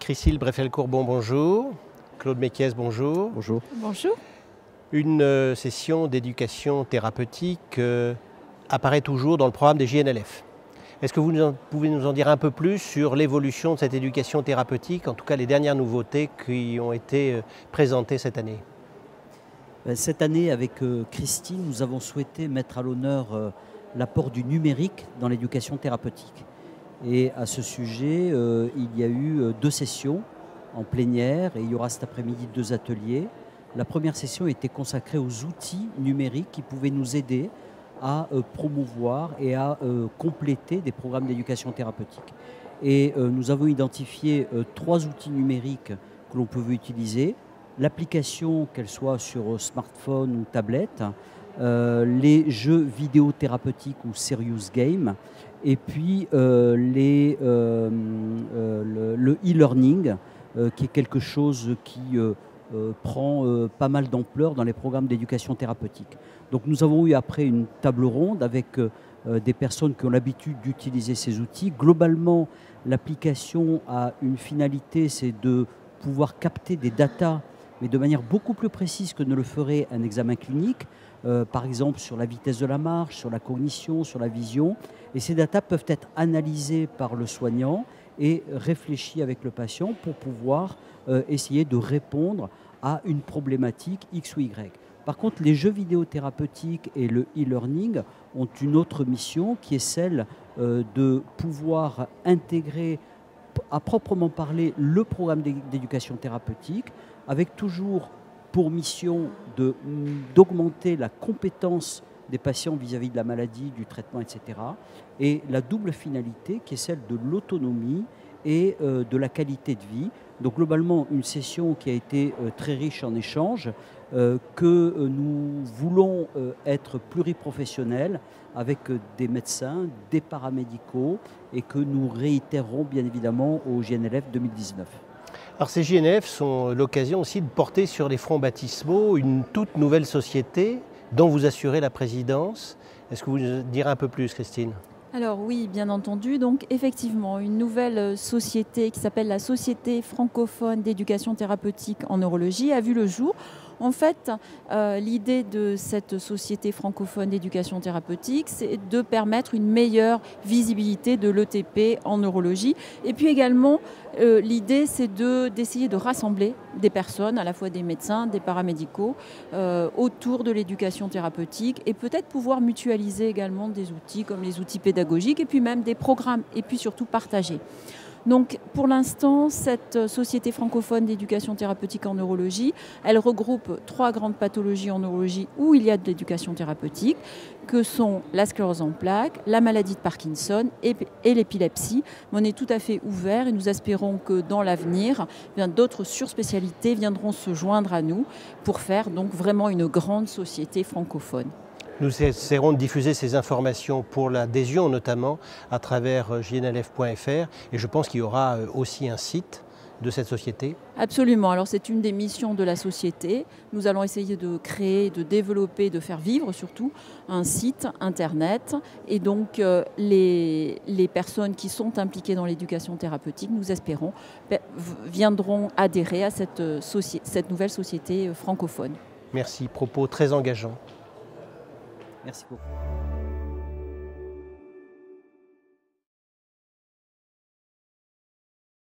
Christine Breffel-Courbon, bonjour. Claude Mekies, bonjour. Bonjour. Bonjour. Une session d'éducation thérapeutique apparaît toujours dans le programme des JNLF. Est-ce que vous pouvez nous en dire un peu plus sur l'évolution de cette éducation thérapeutique, en tout cas les dernières nouveautés qui ont été présentées cette année? Cette année, avec Christine, nous avons souhaité mettre à l'honneur l'apport du numérique dans l'éducation thérapeutique. Et à ce sujet, il y a eu 2 sessions en plénière et il y aura cet après-midi 2 ateliers. La première session était consacrée aux outils numériques qui pouvaient nous aider à promouvoir et à compléter des programmes d'éducation thérapeutique. Et nous avons identifié 3 outils numériques que l'on pouvait utiliser. L'application, qu'elle soit sur smartphone ou tablette, les jeux vidéo thérapeutiques ou serious game, et puis le e-learning, qui est quelque chose qui prend pas mal d'ampleur dans les programmes d'éducation thérapeutique. Donc nous avons eu après une table ronde avec des personnes qui ont l'habitude d'utiliser ces outils. Globalement, l'application a une finalité, c'est de pouvoir capter des datas, mais de manière beaucoup plus précise que ne le ferait un examen clinique, par exemple sur la vitesse de la marche, sur la cognition, sur la vision. Et ces datas peuvent être analysées par le soignant et réfléchies avec le patient pour pouvoir essayer de répondre à une problématique X ou Y. Par contre, les jeux vidéo thérapeutiques et le e-learning ont une autre mission qui est celle de pouvoir intégrer à proprement parler le programme d'éducation thérapeutique avec toujours pour mission d'augmenter la compétence des patients vis-à-vis de la maladie, du traitement, etc. Et la double finalité qui est celle de l'autonomie et de la qualité de vie. Donc globalement, une session qui a été très riche en échanges, que nous voulons être pluriprofessionnels avec des médecins, des paramédicaux et que nous réitérerons bien évidemment au JNLF 2019. Alors ces JNLF sont l'occasion aussi de porter sur les fronts baptismaux une toute nouvelle société dont vous assurez la présidence. Est-ce que vous nous direz un peu plus, Christine ? Alors oui, bien entendu. Donc effectivement, une nouvelle société qui s'appelle la Société francophone d'éducation thérapeutique en neurologie a vu le jour. En fait, l'idée de cette société francophone d'éducation thérapeutique, c'est de permettre une meilleure visibilité de l'ETP en neurologie. Et puis également, l'idée, c'est d'essayer de rassembler des personnes, à la fois des médecins, des paramédicaux, autour de l'éducation thérapeutique et peut-être pouvoir mutualiser également des outils comme les outils pédagogiques et puis même des programmes et puis surtout partager. Donc pour l'instant, cette société francophone d'éducation thérapeutique en neurologie, elle regroupe 3 grandes pathologies en neurologie où il y a de l'éducation thérapeutique, que sont la sclérose en plaques, la maladie de Parkinson et l'épilepsie. On est tout à fait ouvert et nous espérons que dans l'avenir, d'autres surspécialités viendront se joindre à nous pour faire donc vraiment une grande société francophone. Nous essaierons de diffuser ces informations pour l'adhésion notamment à travers jnlf.fr et je pense qu'il y aura aussi un site de cette société. Absolument, alors c'est une des missions de la société. Nous allons essayer de créer, de développer, de faire vivre surtout un site internet et donc les personnes qui sont impliquées dans l'éducation thérapeutique, nous espérons, viendront adhérer à cette nouvelle société francophone. Merci, propos très engageants. Merci beaucoup.